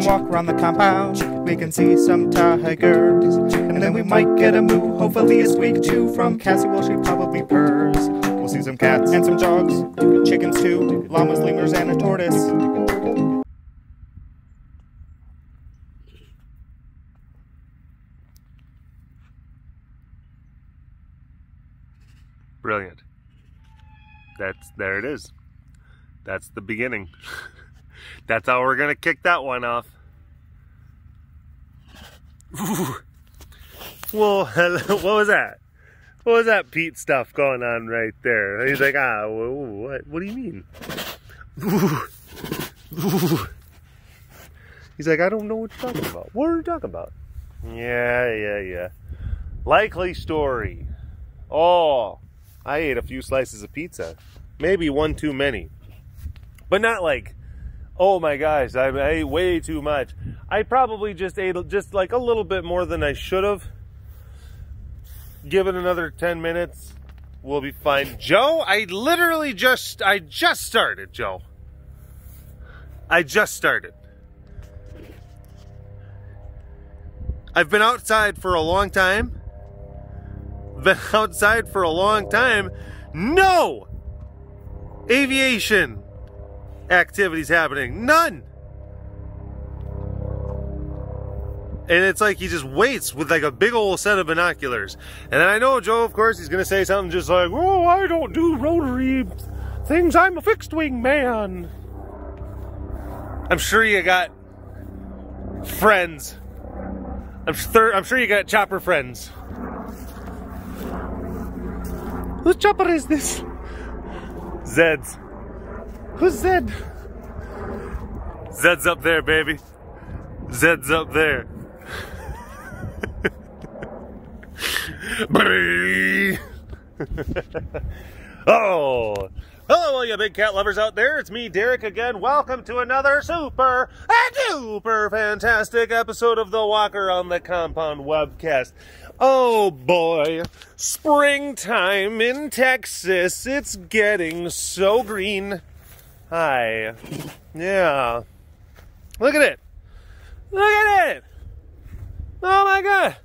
and walk around the compound. We can see some tigers, and then we might get a moo. Hopefully a squeak too from Cassie. Well, she probably purrs. We'll see some cats and some dogs, chickens too, llamas, lemurs, and a tortoise. Brilliant. There it is. That's the beginning. That's how we're gonna kick that one off. Well, what was that? What was that Pete stuff going on right there? He's like, what do you mean? He's like, I don't know what you're talking about. What are you talking about? Yeah. Likely story. Oh, I ate a few slices of pizza. Maybe one too many. But not like, oh my gosh, I ate way too much. I probably just ate just like a little bit more than I should have. Give it another 10 minutes. We'll be fine. Joe, I just started, Joe. I just started. I've been outside for a long time. No aviation activities happening. None. And it's like he just waits with like a big old set of binoculars. And then I know Joe, of course, he's going to say something just like, oh, I don't do rotary things. I'm a fixed wing man. I'm sure you got friends. I'm sure you got chopper friends. Whose chopper is this? Zed's. Who's Zed? Zed's up there, baby. Zed's up there. Oh, hello all you big cat lovers out there. It's me, Derek, again. Welcome to another super duper fantastic episode of the Walker on the Compound webcast. Oh boy, springtime in Texas. It's getting so green. Hi. Yeah. Look at it. Look at it. Oh my God.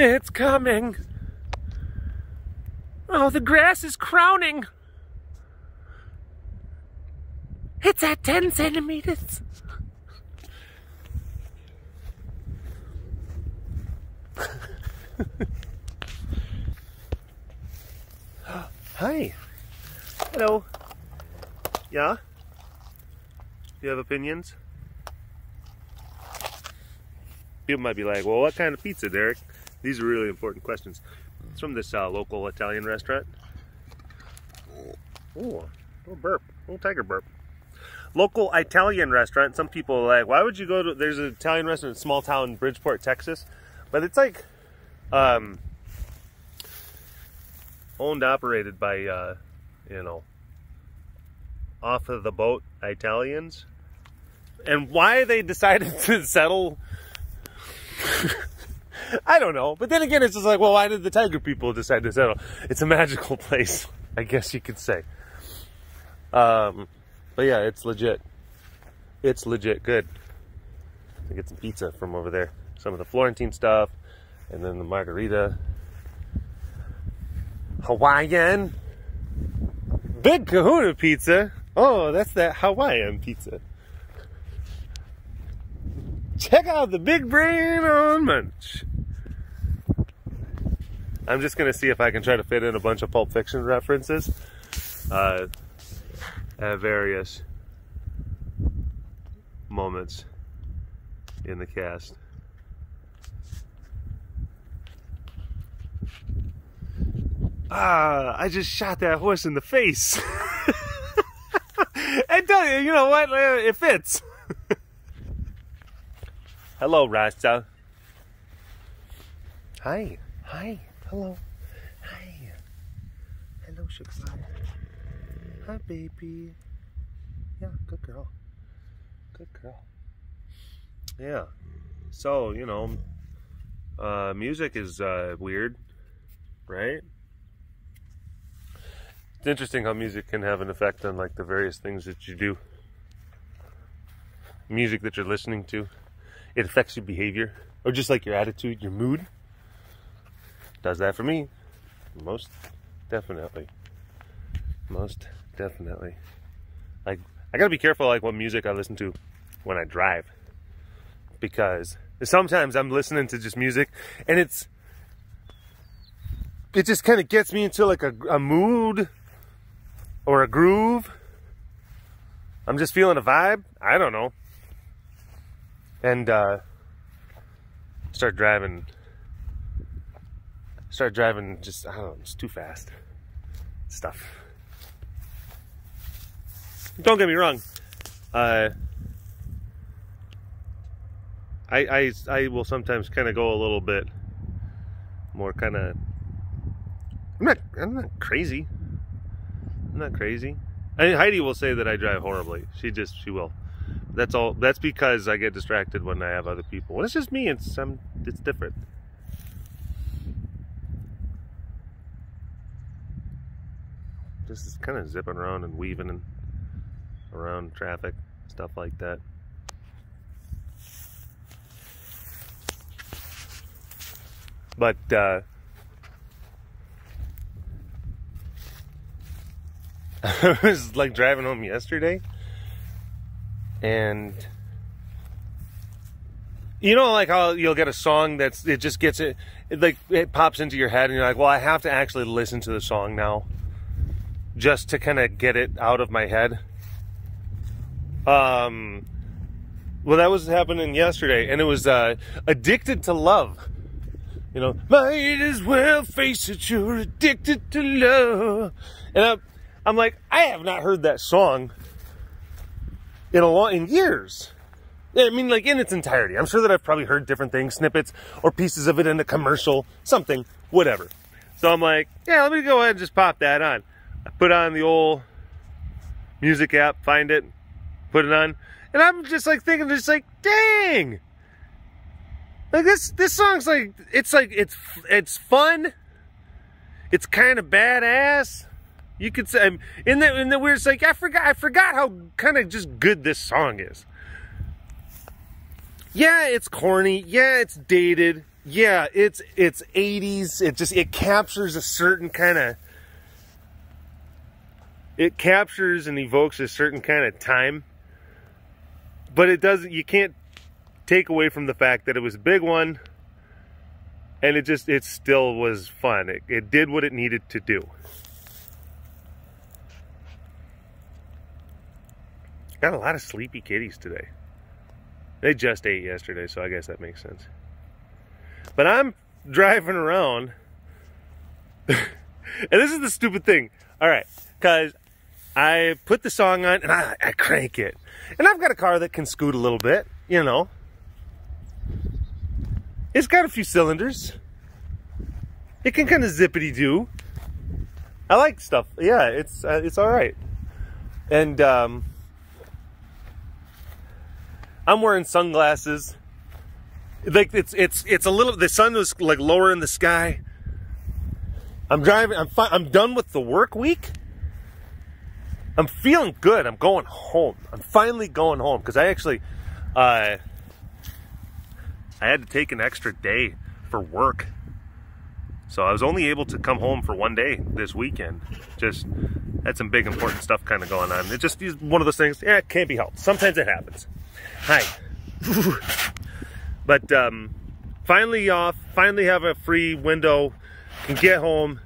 It's coming. Oh, the grass is crowning. It's at 10 centimeters. Hi. Hello. Yeah? Do you have opinions? People might be like, well, what kind of pizza, Derek? These are really important questions. It's from this local Italian restaurant. Oh, little burp. Little tiger burp. Local Italian restaurant. Some people are like, why would you go to... There's an Italian restaurant in a small town in Bridgeport, Texas. But it's like... owned, operated by, you know... off of the boat Italians. And why they decided to settle... I don't know. But then again, it's just like, well, why did the tiger people decide to settle? It's a magical place, I guess you could say. But yeah, it's legit. It's legit good. I get some pizza from over there. Some of the Florentine stuff. And then the margarita. Hawaiian. Big Kahuna pizza. Oh, that's that Hawaiian pizza. Check out the big brain on Munch. I'm just going to see if I can try to fit in a bunch of Pulp Fiction references at various moments in the cast. I just shot that horse in the face. I tell you, you know what? It fits. Hello, Rasta. Hi. Hi. Hello. Hi. Hello, sugar pie. Hi, baby. Yeah, good girl. Good girl. Yeah. So, you know, music is weird, right? It's interesting how music can have an effect on like the various things that you do. music that you're listening to, it affects your behavior, or just like your attitude, your mood. Does that for me. Most definitely. Most definitely. Like, I gotta be careful like what music I listen to when I drive, because sometimes I'm listening to just music and it just kind of gets me into like a mood or a groove. I'm just feeling a vibe. I don't know. And start driving just, I don't know, it's too fast. Stuff. Don't get me wrong. I will sometimes kind of go a little bit more kind of, I'm not crazy. I'm not crazy. I mean, Heidi will say that I drive horribly. She will. That's all. That's because I get distracted when I have other people. When it's just me, it's different. Just kind of zipping around and weaving and around traffic, stuff like that. But I was like driving home yesterday, and you know, like how you'll get a song it just gets it pops into your head, and you're like, well, I have to actually listen to the song now just to kind of get it out of my head. Well, that was happening yesterday, and it was Addicted to Love. You know, might as well face it, you're addicted to love. And I'm like, I have not heard that song in years. I mean, like in its entirety. I'm sure that I've probably heard different things, snippets or pieces of it in a commercial, something, whatever. So I'm like, yeah, let me go ahead and just pop that on. I put on the old music app, find it, put it on, and I'm just like thinking, just like, dang. Like this song's like it's fun. It's kind of badass. You could say in the weird, it's like I forgot how kind of just good this song is. Yeah, it's corny. Yeah, it's dated. Yeah, it's 80s. It captures a certain kind of, it captures and evokes a certain kind of time. But it doesn't, you can't take away from the fact that it was a big one, and it still was fun. It did what it needed to do. Got a lot of sleepy kitties today. They just ate yesterday, so I guess that makes sense. But I'm driving around, and this is the stupid thing. All right, because I put the song on, and I crank it. And I've got a car that can scoot a little bit, you know. It's got a few cylinders. It can kind of zippity-doo. I like stuff. Yeah, it's all right. And I'm wearing sunglasses. Like it's a little. The sun was like lower in the sky. I'm driving. I'm done with the work week. I'm feeling good. I'm going home. I'm finally going home because I actually, I had to take an extra day for work. So I was only able to come home for one day this weekend. Just had some big important stuff kind of going on. It just is one of those things, yeah, it can't be helped. Sometimes it happens. Hi. But finally off, finally have a free window, can get home.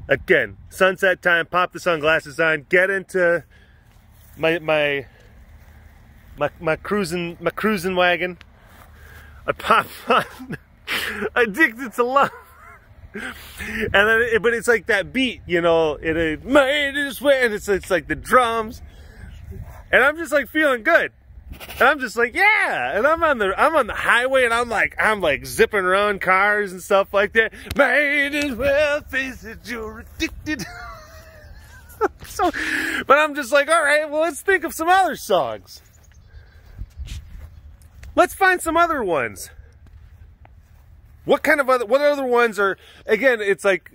Again, sunset time, pop the sunglasses on, get into my cruising wagon. I pop on Addicted to Love. And then, but it's like that beat, you know, it might as well, and it's like the drums, and I'm just like feeling good, and I'm just like, yeah, and I'm on the highway, and I'm like zipping around cars and stuff like that. Might as well face it, you're addicted. So, but I'm just like, all right, well, let's think of some other songs. Let's find some other ones. What other ones are, again, it's like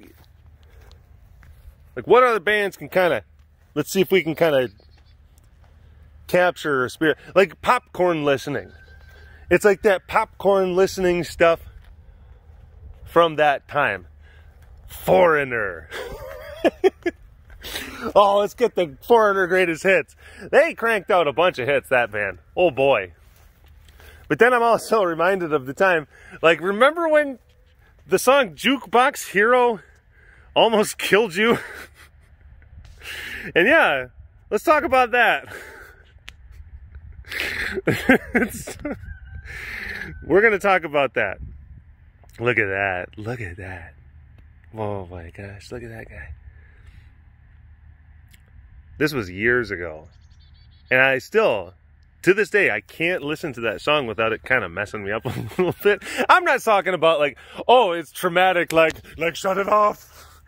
what other bands can kind of, let's see if we can kind of capture a spirit, like popcorn listening. It's like that popcorn listening stuff from that time. Foreigner. Oh, let's get the Foreigner greatest hits. They cranked out a bunch of hits, that band. Oh boy. But then I'm also reminded of the time, like, remember when the song Jukebox Hero almost killed you? And yeah, let's talk about that. We're going to talk about that. Look at that. Look at that. Oh my gosh, look at that guy. This was years ago. And I still, to this day, I can't listen to that song without it kind of messing me up a little bit. I'm not talking about like, oh, it's traumatic, like shut it off.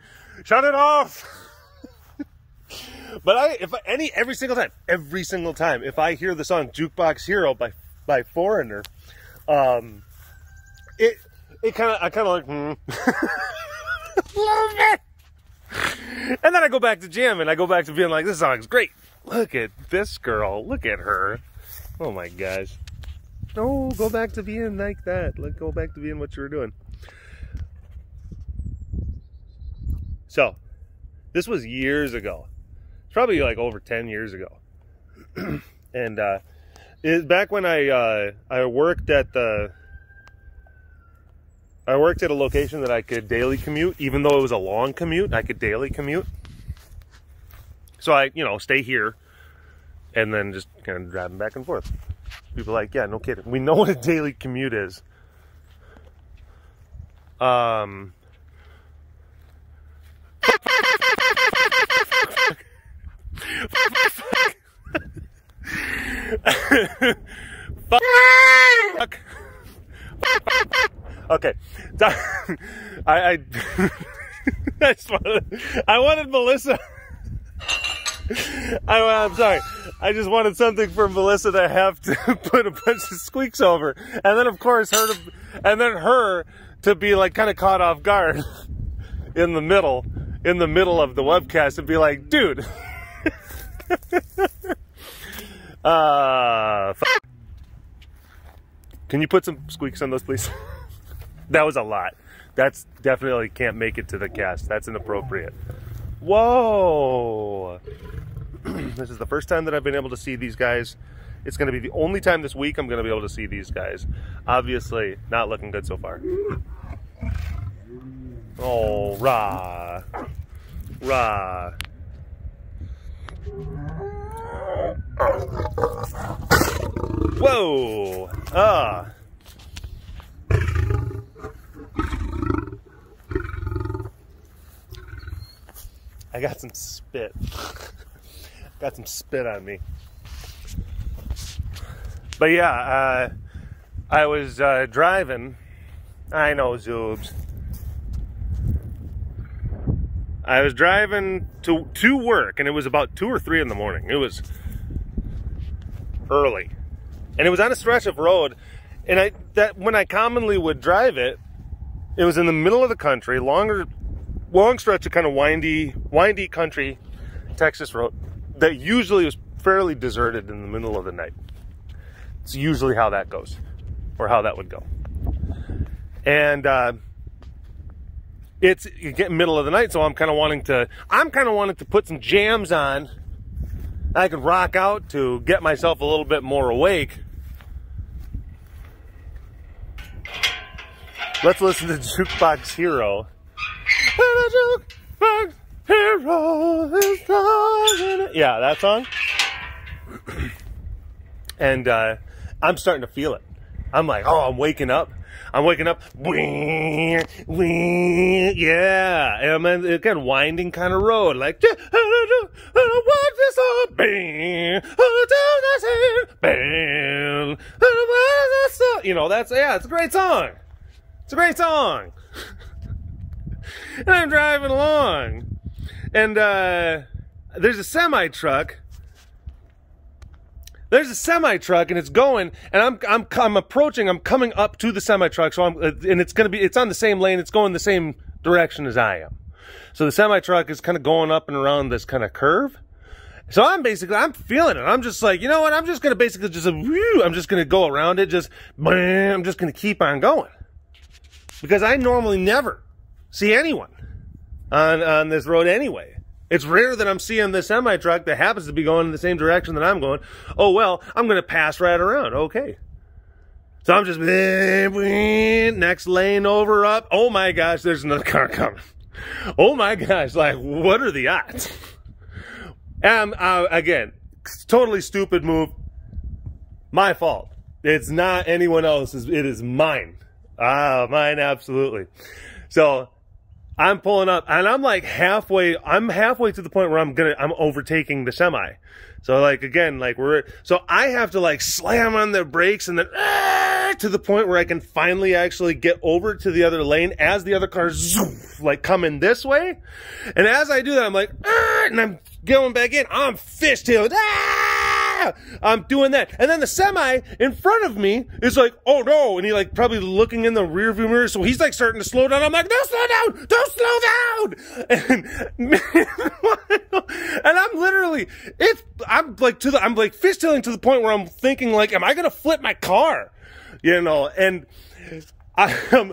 Shut it off. But every single time, if I hear the song Jukebox Hero by Foreigner, I kind of like, love it. And then I go back to jamming. I go back to being like, this song's great. Look at this girl. Look at her. Oh my gosh. No, go back to being like that. Let's go back to being what you were doing. So, this was years ago. It's probably like over 10 years ago. And it's back when I worked at a location that I could daily commute, even though it was a long commute, I could daily commute. So I, stay here and then just kind of driving back and forth. People are like, yeah, no kidding. We know what a daily commute is. Fuck. Okay. I wanted Melissa. I'm sorry. I just wanted something for Melissa to have to put a bunch of squeaks over, and then of course her to be like kind of caught off guard in the middle of the webcast and be like, dude. Can you put some squeaks on those, please? That was a lot. That's definitely can't make it to the cast. That's inappropriate. Whoa. This is the first time that I've been able to see these guys. It's going to be the only time this week I'm going to be able to see these guys. Obviously, not looking good so far. Oh, rah. Rah. Whoa. Ah. I got some spit. Got some spit on me. But yeah, I was driving. I know, Zoobs. I was driving to work, and it was about 2 or 3 in the morning. It was early, and it was on a stretch of road. And when I commonly would drive it, it was in the middle of the country, long stretch of kind of windy country, Texas road that usually was fairly deserted in the middle of the night. It's usually how that goes, or how that would go. And it's getting middle of the night, so I'm kind of wanting to put some jams on. I can rock out to get myself a little bit more awake. Let's listen to Jukebox Hero. Jukebox Hero is calling. Yeah, that song. And I'm starting to feel it. I'm like, oh, I'm waking up. Yeah, and I'm in a kind of winding kind of road, like, you know, it's a great song. It's a great song. And I'm driving along, and there's a semi-truck. There's a semi-truck, and it's going, and I'm approaching. I'm coming up to the semi-truck, so it's on the same lane. It's going the same direction as I am. So the semi-truck is kind of going up and around this kind of curve, So I'm feeling it. I'm just like, you know what? I'm just going to basically just, I'm just going to go around it. Just, I'm just going to keep on going. Because I normally never see anyone on this road anyway. It's rare that I'm seeing this semi-truck that happens to be going in the same direction that I'm going. Oh, well, I'm going to pass right around. Okay. So I'm just, next lane over, up. Oh my gosh, there's another car coming. Oh my gosh, like, what are the odds? Again, totally stupid move. My fault. It's not anyone else's. It is mine. Mine, absolutely. So I'm pulling up, and I'm like halfway. I'm halfway to the point where I'm overtaking the semi. So like again, like so I have to like slam on the brakes and then to the point where I can finally actually get over to the other lane as the other cars zoom, like coming this way. And as I do that, I'm like, and I'm going back in. I'm fishtailing. I'm doing that. And then the semi in front of me is like, oh no. And he like probably looking in the rear view mirror. So he's like starting to slow down. I'm like, don't slow down. Don't slow down. And I'm literally, I'm like fishtailing to the point where I'm thinking like, am I going to flip my car? You know, and I'm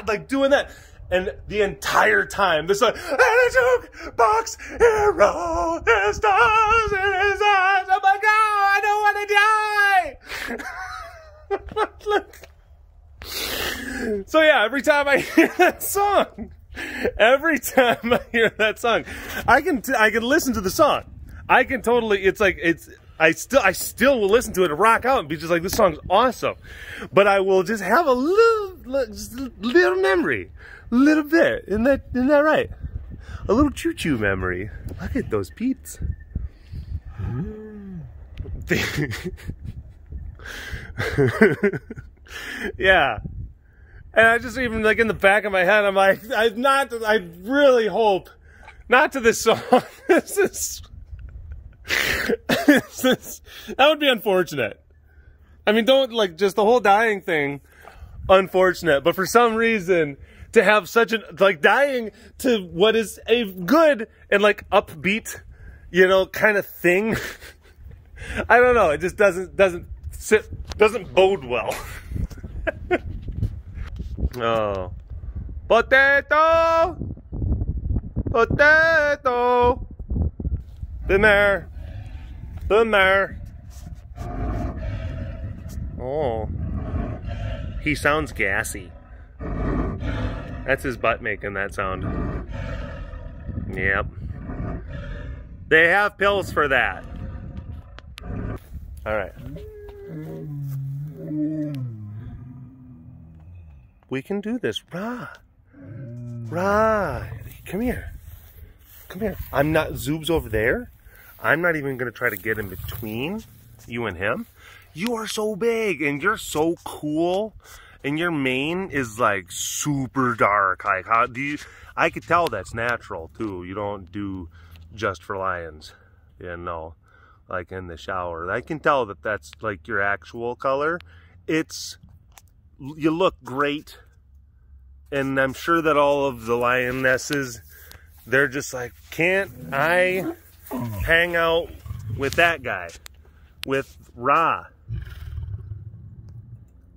like doing that. And the entire time, this like, and a jukebox hero, his stars in his eyes. I'm like, no, I don't want to die. So yeah, every time I hear that song, I can listen to the song. I can totally. It's like I still will listen to it and rock out and be just like, this song's awesome. But I will just have a little memory. A little bit. Isn't that right? A little choo-choo memory. Look at those Pete's. Yeah. And I just even like in the back of my head, I'm like, I really hope not to this song. That would be unfortunate. I mean, don't like just the whole dying thing, unfortunate. But for some reason, to have such an like dying to what is a good and like upbeat, you know, kind of thing. I don't know. It just doesn't bode well. Oh, potato, potato. Been there. Been there. Oh. He sounds gassy. That's his butt making that sound. Yep. They have pills for that. Alright. We can do this. Rah. Rah. Come here. Come here. I'm not. Zoob's over there. I'm not even going to try to get in between you and him. You are so big and you're so cool. And your mane is like super dark. Like how do you? I could tell that's natural too. You don't do just for lions, you know, like in the shower. I can tell that that's like your actual color. You look great, and I'm sure that all of the lionesses, they're just like, can't I hang out with that guy, with Ra?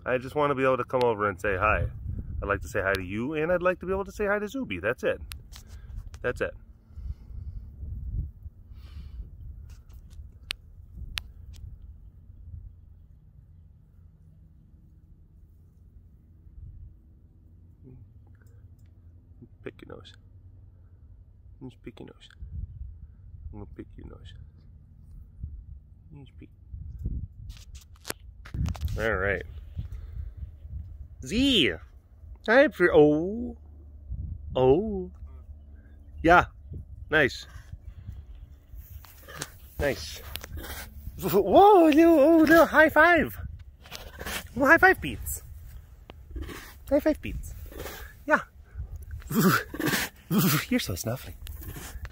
I just want to be able to come over and say hi. I'd like to say hi to you, and I'd like to be able to say hi to Zuby. That's it. That's it. Pick your nose. Just pick your nose. I'm gonna pick your nose. Just pick. All right. Z. Oh. Yeah. Nice. Nice. Whoa, little high five. Little high five beats. High five beats. Yeah. You're so snuffly.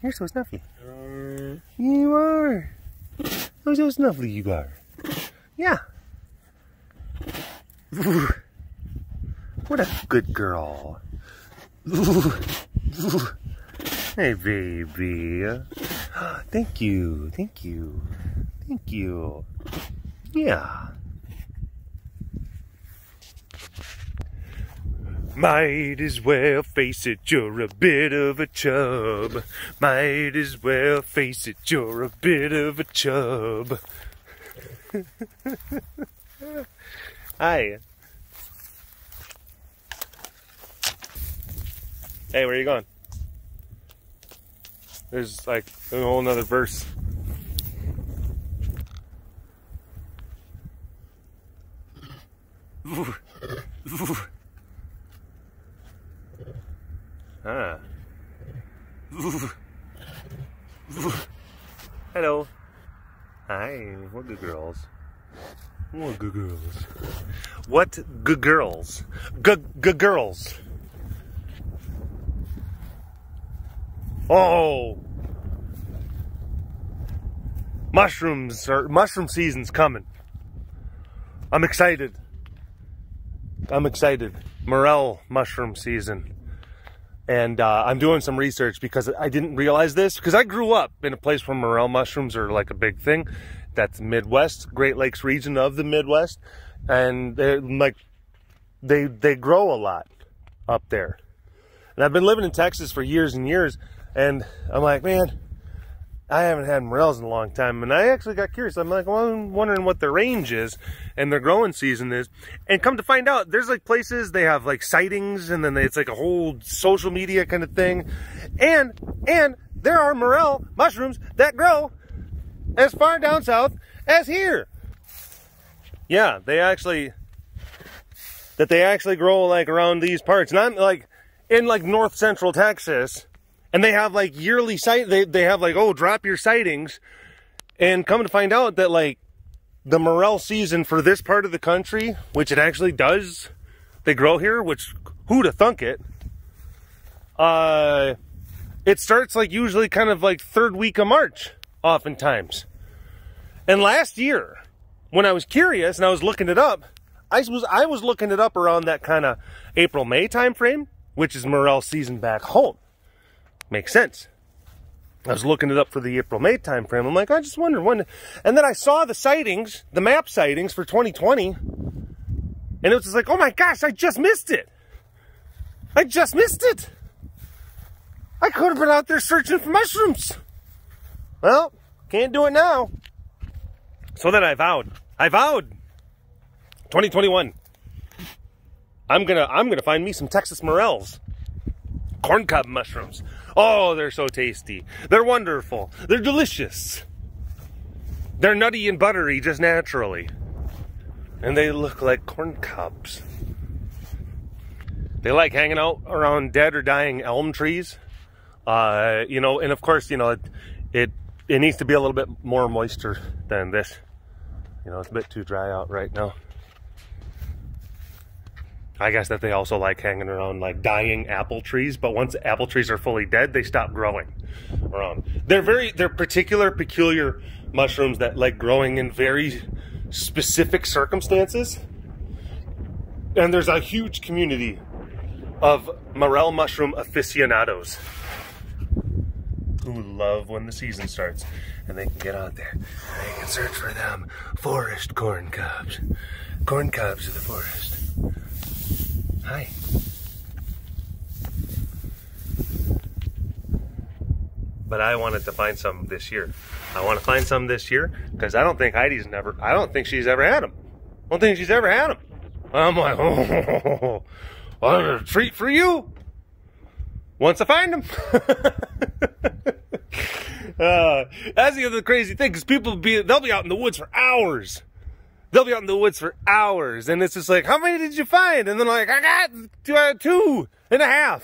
You're so snuffly. You are. Oh, so snuffly you are. Yeah. What a good girl. Hey, baby. Thank you. Thank you. Thank you. Yeah. Might as well face it, you're a bit of a chub. Might as well face it, you're a bit of a chub. Hi. Hey, where are you going? There's like a whole nother verse. Ah. Hello. Hi. What good girls? What good girls? What good girls? Good girls. Oh. Mushroom season's coming. I'm excited. Morel mushroom season. And I'm doing some research because I didn't realize this. Because I grew up in a place where morel mushrooms are like a big thing. That's Midwest, Great Lakes region of the Midwest. And they're like, they grow a lot up there. And I've been living in Texas for years and years. And I'm like, man, I haven't had morels in a long time. And I actually got curious. I'm like, well, I'm wondering what their range is and their growing season is. And come to find out, there's like places they have like sightings, and then it's like a whole social media kind of thing. And there are morel mushrooms that grow as far down south as here. Yeah, they actually grow like around these parts, not like in like north central Texas. And they have like yearly they have like, oh, drop your sightings. And come to find out that like the morel season for this part of the country, which it actually does, they grow here, which who'da thunk it? It starts like usually kind of like third week of March, oftentimes. And last year, when I was curious and I was looking it up, I was looking it up around that kind of April-May time frame, which is morel season back home. Makes sense. I was looking it up for the April-May time frame. I'm like, I just wonder when. And then I saw the sightings, the map sightings for 2020. And it was just like, oh my gosh, I just missed it. I just missed it. I could have been out there searching for mushrooms. Well, can't do it now. So then I vowed 2021. I'm gonna find me some Texas morels. Corncob mushrooms. Oh, they're so tasty. They're wonderful. They're delicious. They're nutty and buttery just naturally. And they look like corn cobs. They like hanging out around dead or dying elm trees. You know, and of course, you know, it needs to be a little bit more moisture than this. You know, it's a bit too dry out right now. I guess that they also like hanging around like dying apple trees, but once apple trees are fully dead, they stop growing around. They're peculiar mushrooms that like growing in very specific circumstances. And there's a huge community of morel mushroom aficionados who love when the season starts and they can get out there and they can search for them forest corn cobs. Corn cobs of the forest. Hi. But I wanted to find some this year. I want to find some this year because I don't think she's ever had them. I don't think she's ever had them. I'm like, oh, a treat for you. Once I find them. That's the other crazy thing, because they'll be out in the woods for hours. They'll be out in the woods for hours, and it's just like, how many did you find? And then like, I got 2.5.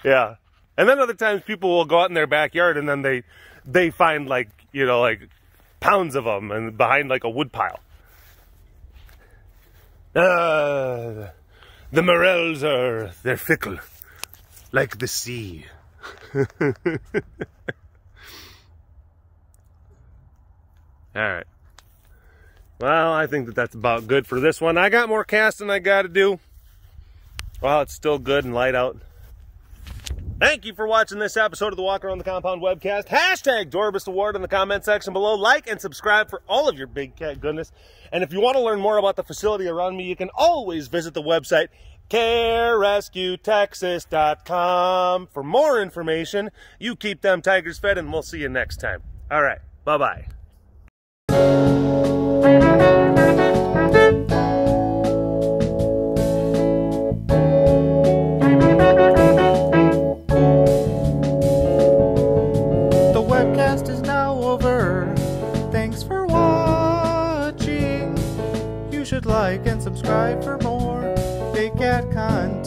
Yeah. And then other times people will go out in their backyard and then they find like, you know, like pounds of them and behind like a wood pile. The morels they're fickle, like the sea. All right. Well, I think that's about good for this one. I got more casting I got to do. Well, it's still good and light out. Thank you for watching this episode of the Walk Around the Compound webcast. Hashtag Dorbus Award in the comment section below. Like and subscribe for all of your big cat goodness. And if you want to learn more about the facility around me, you can always visit the website carerescuetexas.com for more information. You keep them tigers fed, and we'll see you next time. All right, bye-bye. The webcast is now over. Thanks for watching. You should like and subscribe for more Big Cat content.